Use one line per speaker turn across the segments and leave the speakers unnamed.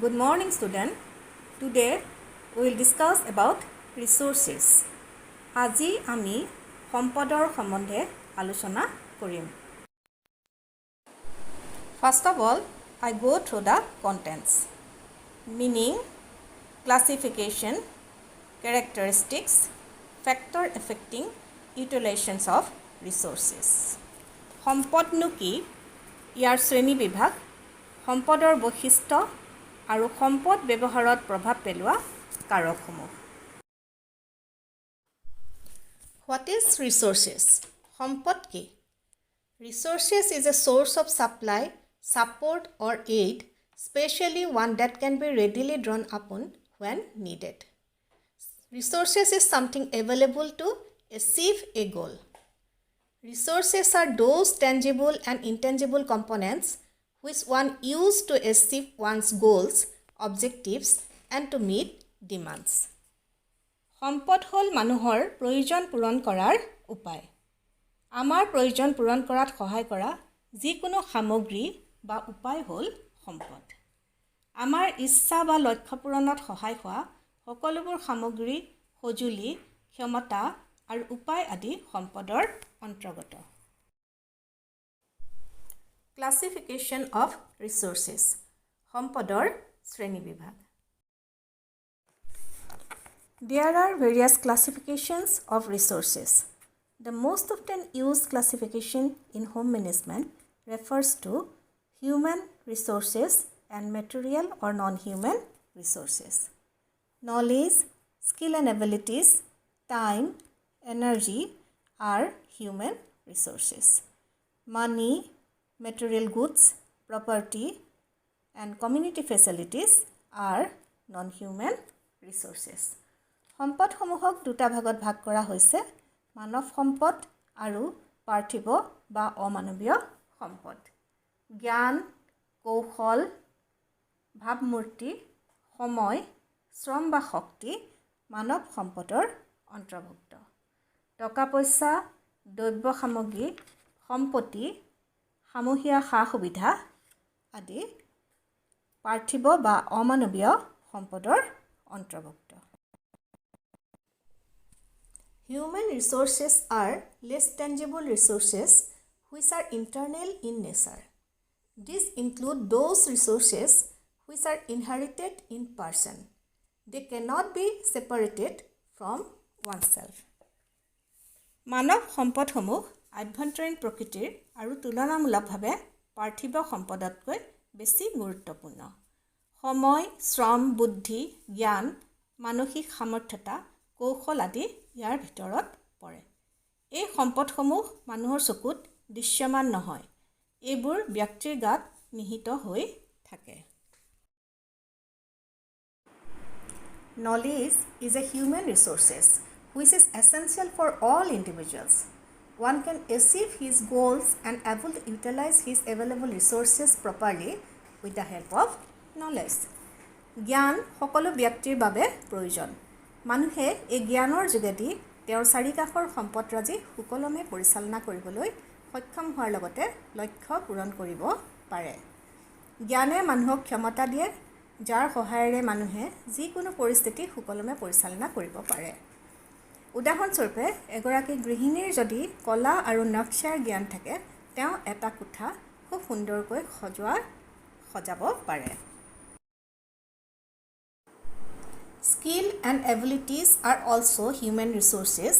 Good morning, student. Today we will discuss about resources. আজি আমি সম্পদৰ সম্বন্ধে আলোচনা কৰিম। First of all, I go through the contents. Meaning, classification, characteristics, factor affecting utilizations of resources. সম্পদনো কি? ইয়াৰ শ্ৰেণী বিভাগ, সম্পদৰ বৈশিষ্ট্য আৰু সম্পদ ব্যৱহাৰত প্ৰভাৱ পেলোৱা কাৰকসমূহ। What is resources? সম্পদ কি? Resources is a source of supply, support or aid, especially one that can be readily drawn upon when needed. Resources is something available to achieve a goal. Resources are those tangible and intangible components which one use to achieve one's goals, objectives, and to meet demands. সম্পদ হ'ল মানুহৰ প্ৰয়োজন পূৰণ কৰাৰ উপায়। আমাৰ প্ৰয়োজন পূৰণ কৰাত সহায় কৰা যিকোনো সামগ্ৰী বা উপায় হ'ল সম্পদ। আমাৰ ইচ্ছা বা লক্ষ্য পূৰণত সহায় হোৱা সকলোবোৰ সামগ্ৰী, সঁজুলি, ক্ষমতা আৰু উপায় আদি সম্পদৰ অন্তৰ্গত। Classification of resources. সম্পদৰ শ্ৰেণী বিভাগ. There are various classifications of resources. The most often used classification in home management refers to human resources and material or non-human resources. Knowledge, skill and abilities, time, energy are human resources. Money, material goods, property, and community facilities are non-human resources. সম্পদসমূহক দুটা ভাগত ভাগ কৰা হৈছে মানৱ সম্পদ আৰু পাৰ্থিৱ বা অমানৱীয় সম্পদ। জ্ঞান, কৌশল, ভাৱমূৰ্তি, সময়, শ্ৰম বা শক্তি মানৱ সম্পদৰ অন্তৰ্ভুক্ত। টকা পইচা, দ্ৰব্য সামগ্ৰী, সম্পত্তি, সামূহিক সা-সুবিধা আদি পাৰ্থিৱ বা অমানৱীয় সম্পদৰ অন্তৰ্ভুক্ত। Human resources are less tangible resources which are internal in nature. These include those resources which are inherited in person. They cannot be separated from oneself. মানৱ সম্পদসমূহ আভ্যন্তৰীণ প্ৰকৃতিৰ আৰু তুলনামূলকভাৱে পাৰ্থিৱ সম্পদতকৈ বেছি গুৰুত্বপূৰ্ণ। সময়, শ্ৰম, বুদ্ধি, জ্ঞান, মানসিক সামৰ্থ্যতা, কৌশল আদি ইয়াৰ ভিতৰত পৰে। এই সম্পদসমূহ মানুহৰ চকুত দৃশ্যমান নহয়। এইবোৰ ব্যক্তিৰ গাত নিহিত হৈ থাকে। Knowledge is a human resources which is essential for all individuals. One can achieve his goals and able to utilize his available resources properly with the help of knowledge. জ্ঞান সকলো ব্যক্তিৰ বাবে প্ৰয়োজন। মানুহে এই জ্ঞানৰ যোগেদি তেওঁৰ চাৰিকাষৰ সম্পদৰাজি সুকলমে পৰিচালনা কৰিবলৈ সক্ষম হোৱাৰ লগতে লক্ষ্য পূৰণ কৰিব পাৰে। জ্ঞানে মানুহক ক্ষমতা দিয়ে, যাৰ সহায়েৰে মানুহে যিকোনো পৰিস্থিতি সুকলমে পৰিচালনা কৰিব পাৰে। উদাহৰণস্বৰূপে এগৰাকী গৃহিণীৰ যদি কলা আৰু নক্সাৰ জ্ঞান থাকে, তেওঁ এটা কোঠা খুব সুন্দৰকৈ সজাব পাৰে। Skill and abilities are also human resources.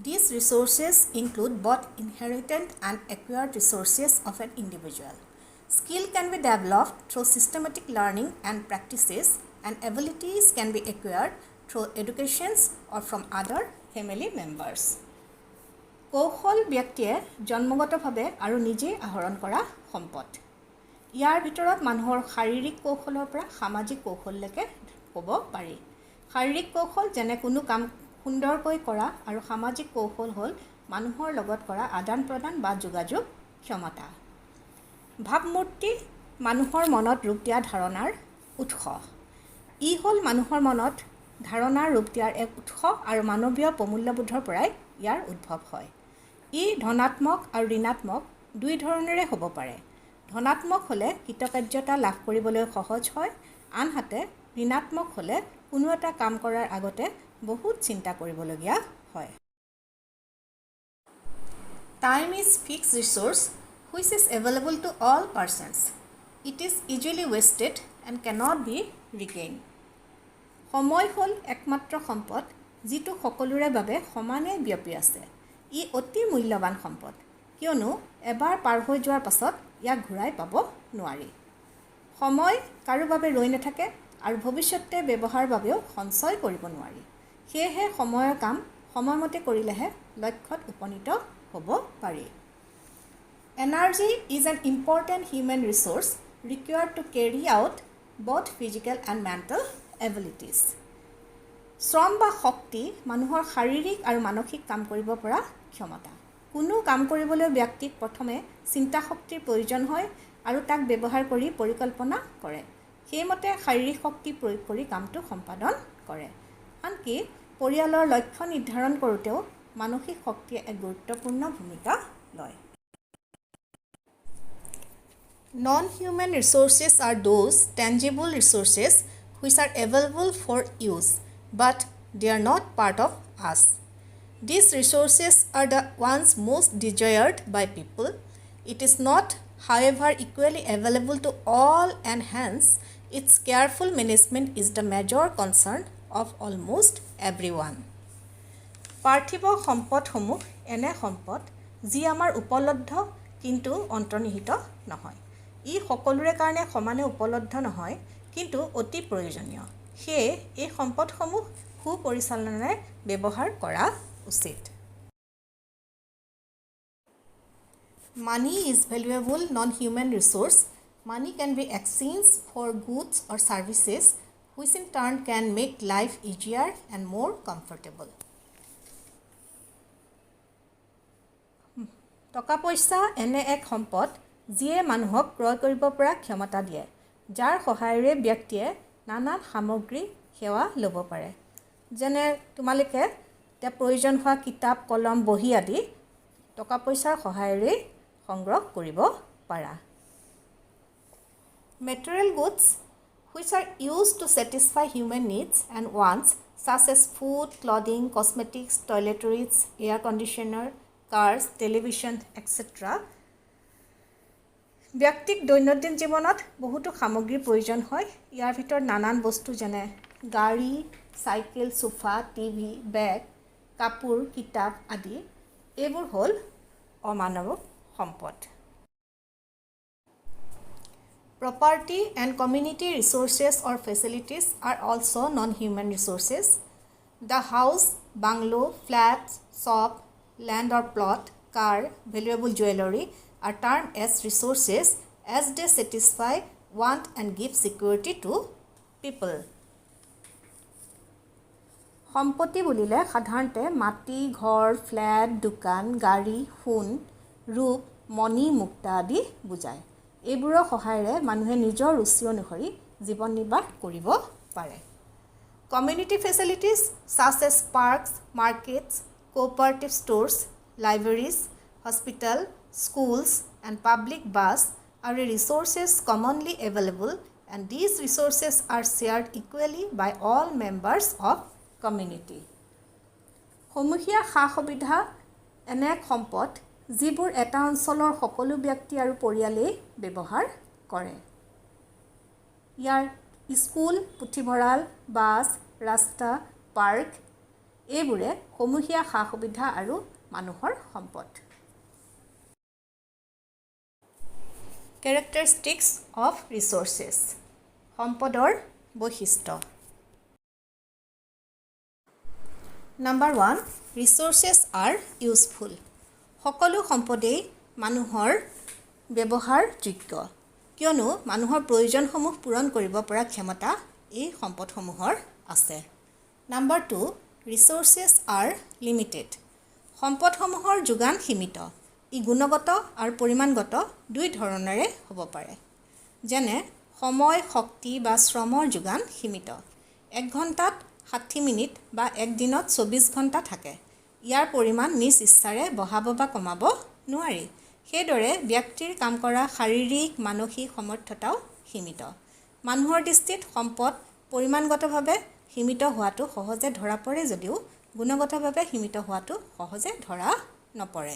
These resources include both inherited and acquired resources of an individual. Skill can be developed through systematic learning and practices, and abilities can be acquired through education or from other family members. কৌশল ব্যক্তিয়ে জন্মগতভাৱে আৰু নিজে আহৰণ কৰা সম্পদ। ইয়াৰ ভিতৰত মানুহৰ শাৰীৰিক কৌশলৰ পৰা সামাজিক কৌশললৈকে ক'ব পাৰি। শাৰীৰিক কৌশল যেনে কোনো কাম সুন্দৰকৈ কৰা আৰু সামাজিক কৌশল হ'ল মানুহৰ লগত কৰা আদান প্ৰদান বা যোগাযোগ ক্ষমতা। ভাৱমূৰ্তি মানুহৰ মনত ৰূপ দিয়া ধাৰণাৰ উৎস। ই হ'ল মানুহৰ মনত ধাৰণাৰ ৰূপ দিয়াৰ এক উৎস আৰু মানৱীয় প্ৰমূল্যবোধৰ পৰাই ইয়াৰ উদ্ভৱ হয়। ই ধনাত্মক আৰু ঋণাত্মক দুই ধৰণেৰে হ'ব পাৰে। ধনাত্মক হ'লে কৃতকাৰ্যতা লাভ কৰিবলৈ সহজ হয় আনহাতে ঋণাত্মক হ'লে কোনো এটা কাম কৰাৰ আগতে বহুত চিন্তা কৰিবলগীয়া হয়। Time is fixed resource which is available to all persons. It is easily wasted and cannot be regained. সময় হ'ল একমাত্ৰ সম্পদ যিটো সকলোৰে বাবে সমানে ব্যাপী আছে। ই অতি মূল্যৱান সম্পদ কিয়নো এবাৰ পাৰ হৈ যোৱাৰ পাছত ইয়াক ঘূৰাই পাব নোৱাৰি। সময় কাৰো বাবে ৰৈ নাথাকে আৰু ভৱিষ্যতে ব্যৱহাৰৰ বাবেও সঞ্চয় কৰিব নোৱাৰি। সেয়েহে সময়ৰ কাম সময়মতে কৰিলেহে লক্ষ্যত উপনীত হ'ব পাৰি। Energy is an important human resource required to carry out both physical and mental abilities. শ্ৰম বা শক্তি মানুহৰ শাৰীৰিক আৰু মানসিক কাম কৰিব পৰা ক্ষমতা। কোনো কাম কৰিবলৈ ব্যক্তিক প্ৰথমে চিন্তা শক্তিৰ প্ৰয়োজন হয় আৰু তাক ব্যৱহাৰ কৰি পৰিকল্পনা কৰে। সেইমতে শাৰীৰিক শক্তি প্ৰয়োগ কৰি কামটো সম্পাদন কৰে। আনকি পৰিয়ালৰ লক্ষ্য নিৰ্ধাৰণ কৰোঁতেও মানসিক শক্তিয়ে এক গুৰুত্বপূৰ্ণ ভূমিকা লয়। Non-human resources are those tangible resources which are available for use, but they are not part of us. These resources are the ones most desired by people. It is not, however, equally available to all, and hence its careful management is the major concern of almost everyone. পাৰ্থিৱ সম্পদসমূহ এনে সম্পদ যি আমাৰ উপলব্ধ কিন্তু অন্তৰ্নিহিত নহয়। ই সকলোৰে কাৰণে সমানে উপলব্ধ নহয় কিন্তু অতি প্ৰয়োজনীয়। সেয়ে এই সম্পদসমূহ সুপৰিচালনাৰে ব্যৱহাৰ কৰা উচিত। Money is valuable non-human resource. Money can be exchanged for goods or services which in turn can make life easier and more comfortable. টকা পইচা এনে এক সম্পদ যিয়ে মানুহক ক্ৰয় কৰিব পৰা ক্ষমতা দিয়ে, যাৰ সহায়েৰে ব্যক্তিয়ে নানান সামগ্ৰী সেৱা ল'ব পাৰে। যেনে তোমালোকে এতিয়া প্ৰয়োজন হোৱা কিতাপ কলম বহি আদি টকা পইচাৰ সহায়েৰে সংগ্ৰহ কৰিব পাৰা। Material goods which are used to satisfy human needs and wants such as food, clothing, cosmetics, toiletries, air conditioner, cars, television, etc. ব্যক্তিক দৈনন্দিন জীৱনত বহুতো সামগ্ৰীৰ প্ৰয়োজন হয়। ইয়াৰ ভিতৰত নানান বস্তু যেনে গাড়ী, চাইকেল, সোফা, টিভি, বেগ, কাপোৰ, কিতাপ আদি এইবোৰ হ'ল অমানৱ সম্পদ। Property and community resources or facilities are also non-human resources. The house, bungalow, flat, shop, land or plot, car, valuable jewelry are termed as resources as they satisfy want and give security to people. সম্পত্তি বুলিলে সাধাৰণতে মাটি, ঘৰ, flat, দোকান, গাড়ী, সোণ, ৰূপ, মণি, মুক্তা আদি বুজায়। এইবোৰৰ সহায়েৰে মানুহে নিজৰ ৰুচি অনুসৰি জীৱন নিৰ্বাহ কৰিব পাৰে। Community facilities such as parks, markets, cooperative stores, libraries, hospital, schools and public bus are resources commonly available, and these resources are shared equally by all members of community. সমূহীয়া সা-সুবিধা এনে এক সম্পদ যিবোৰ এটা অঞ্চলৰ সকলো ব্যক্তি আৰু পৰিয়ালেই ব্যৱহাৰ কৰে। ইয়াৰ স্কুল, পুথিভঁৰাল, বাছ, ৰাস্তা, পাৰ্ক এইবোৰে সমূহীয়া সা-সুবিধা আৰু মানুহৰ সম্পদ। Characteristics of resources. সম্পদৰ বৈশিষ্ট্য। Number 1. Resources are useful. সকলো সম্পদেই মানুহৰ ব্যৱহাৰযোগ্য কিয়নো মানুহৰ প্ৰয়োজনসমূহ পূৰণ কৰিব পৰা ক্ষমতা এই সম্পদসমূহৰ আছে। Number 2. Resources are limited. সম্পদসমূহৰ যোগান সীমিত। ই গুণগত আৰু পৰিমাণগত দুই ধৰণেৰে হ'ব পাৰে। যেনে সময়, শক্তি বা শ্ৰমৰ যোগান সীমিত। 1 ঘণ্টাত 60 মিনিট বা 1 দিনত 24 ঘণ্টা থাকে। ইয়াৰ পৰিমাণ নিজ ইচ্ছাৰে বঢ়াব বা কমাব নোৱাৰি। সেইদৰে ব্যক্তিৰ কাম কৰা শাৰীৰিক মানসিক সমৰ্থতাও সীমিত। মানুহৰ দৃষ্টিত সম্পদ পৰিমাণগতভাৱে সীমিত হোৱাটো সহজে ধৰা পৰে যদিও গুণগতভাৱে সীমিত হোৱাটো সহজে ধৰা নপৰে।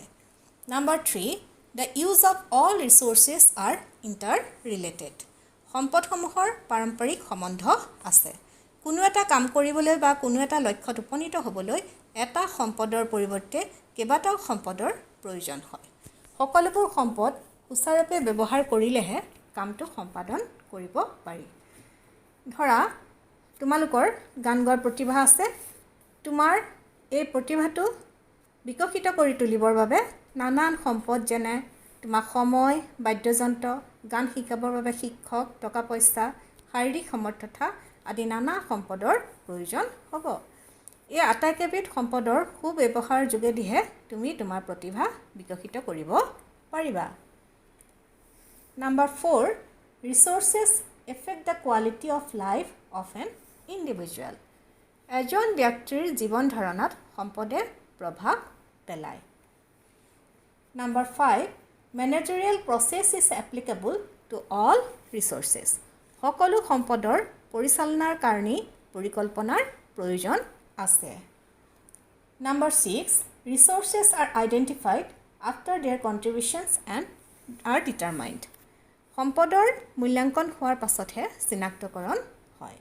Number 3, the use of all resources are interrelated. সম্পদসমূহৰ পাৰম্পৰিক সম্বন্ধ আছে। কোনো এটা কাম কৰিবলৈ বা কোনো এটা লক্ষ্যত উপনীত হ'বলৈ এটা সম্পদৰ পৰিৱৰ্তে কেইবাটাও সম্পদৰ প্ৰয়োজন হয়। সকলোবোৰ সম্পদ সুচাৰুৰূপে ব্যৱহাৰ কৰিলেহে কামটো সম্পাদন কৰিব পাৰি। ধৰা তোমালোকৰ গান গোৱাৰ প্ৰতিভা আছে। তোমাৰ এই প্ৰতিভাটো বিকশিত কৰি তুলিবৰ বাবে নানান সম্পদ যেনে তোমাৰ সময়, বাদ্যযন্ত্ৰ, গান শিকাবৰ বাবে শিক্ষক, টকা পইচা, শাৰীৰিক সমৰ্থতা আদি নানা সম্পদৰ প্ৰয়োজন হ'ব। এই আটাইকেইবিধ সম্পদৰ সুব্যৱহাৰ যোগেদিহে তুমি তোমাৰ প্ৰতিভা বিকশিত কৰিব পাৰিবা। Number 4, resources affect the quality of life of an individual. এজন ব্যক্তিৰ জীৱন ধাৰণত সম্পদে প্ৰভাৱ পেলায়। Number 5, managerial process is applicable to all resources. সকলো সম্পদৰ পৰিচালনাৰ কাৰণেই পৰিকল্পনাৰ প্ৰয়োজন আছে। Number 6, resources are identified after their contributions and are determined. সম্পদৰ মূল্যাংকন হোৱাৰ পাছতহে চিনাক্তকৰণ হয়।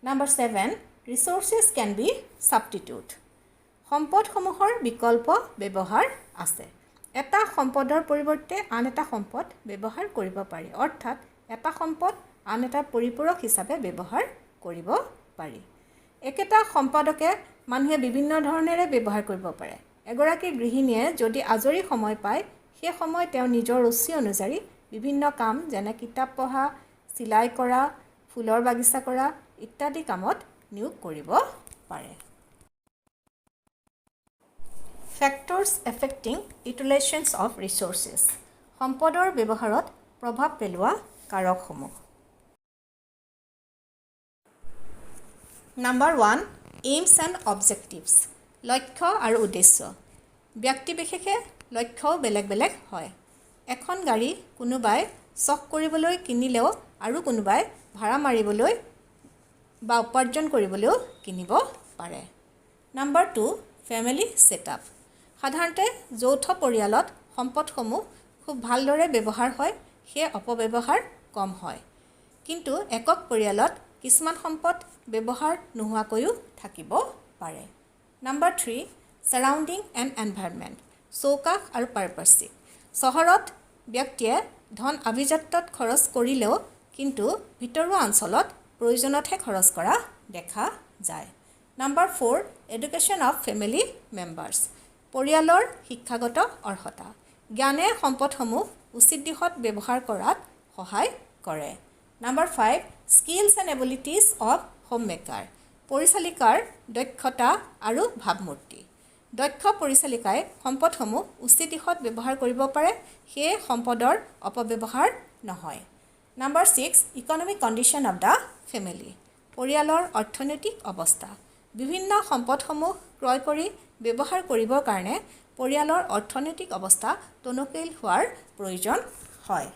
Number 7, resources can be substitute. সম্পদসমূহৰ বিকল্প ব্যৱহাৰ আছে। এটা সম্পদৰ পৰিৱৰ্তে আন এটা সম্পদ ব্যৱহাৰ কৰিব পাৰি, অৰ্থাৎ এটা সম্পদ আন এটা পৰিপূৰক হিচাপে ব্যৱহাৰ কৰিব পাৰি। একেটা সম্পদকে মানুহে বিভিন্ন ধৰণেৰে ব্যৱহাৰ কৰিব পাৰে। এগৰাকী গৃহিণীয়ে যদি আজৰি সময় পায়, সেই সময় তেওঁ নিজৰ ৰুচি অনুযায়ী বিভিন্ন কাম যেনে কিতাপ পঢ়া, চিলাই কৰা, ফুলৰ বাগিচা কৰা ইত্যাদি কামত নিয়োগ কৰিব পাৰে। Factors affecting utilizations of resources. সম্পদৰ ব্যৱহাৰত প্ৰভাৱ পেলোৱা কাৰকসমূহ। Number 1, aims and objectives. লক্ষ্য আৰু উদ্দেশ্য। ব্যক্তি বিশেষে লক্ষ্যও বেলেগ বেলেগ হয়। এখন গাড়ী কোনোবাই চখ কৰিবলৈ কিনিলেও আৰু কোনোবাই ভাড়া মাৰিবলৈ বা উপাৰ্জন কৰিবলৈও কিনিব পাৰে। Number 2, family setup. সাধাৰণতে যৌথ পৰিয়ালত সম্পদসমূহ খুব ভালদৰে ব্যৱহাৰ হয়, সেয়ে অপব্যৱহাৰ কম হয়। কিন্তু একক পৰিয়ালত কিছুমান সম্পদ ব্যৱহাৰ নোহোৱাকৈও থাকিব পাৰে। Number 3, surrounding and environment. চৌপাশ আৰু পাৰিপাৰ্শ্বিক। চহৰত ব্যক্তিয়ে ধন আভিজাত্যত খৰচ কৰিলেও কিন্তু ভিতৰুৱা অঞ্চলত প্ৰয়োজনতহে খৰচ কৰা দেখা যায়। Number 4, education of family members. পৰিয়ালৰ শিক্ষাগত অৰ্হতা। জ্ঞানে সম্পদসমূহ উচিত দিশত ব্যৱহাৰ কৰাত সহায় কৰে। Number 5, skills and abilities of homemaker. পৰিচালিকাৰ দক্ষতা আৰু ভাৱমূৰ্তি। দক্ষ পৰিচালিকাই সম্পদসমূহ উচিত দিশত ব্যৱহাৰ কৰিব পাৰে, সেয়ে সম্পদৰ অপব্যৱহাৰ নহয়। Number 6, economic condition of the family. পৰিয়ালৰ অৰ্থনৈতিক অৱস্থা। বিভিন্ন সম্পদসমূহ ক্ৰয় কৰি ব্যৱহাৰ কৰিবৰ কাৰণে পৰিয়ালৰ অৰ্থনৈতিক অৱস্থা টনকিয়াল হোৱাৰ প্ৰয়োজন হয়।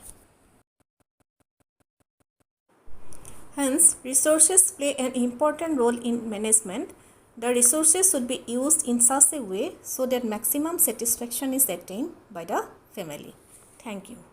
Hence, resources play an important role in management. The resources should be used in such a way so that maximum satisfaction is attained by the family. Thank you.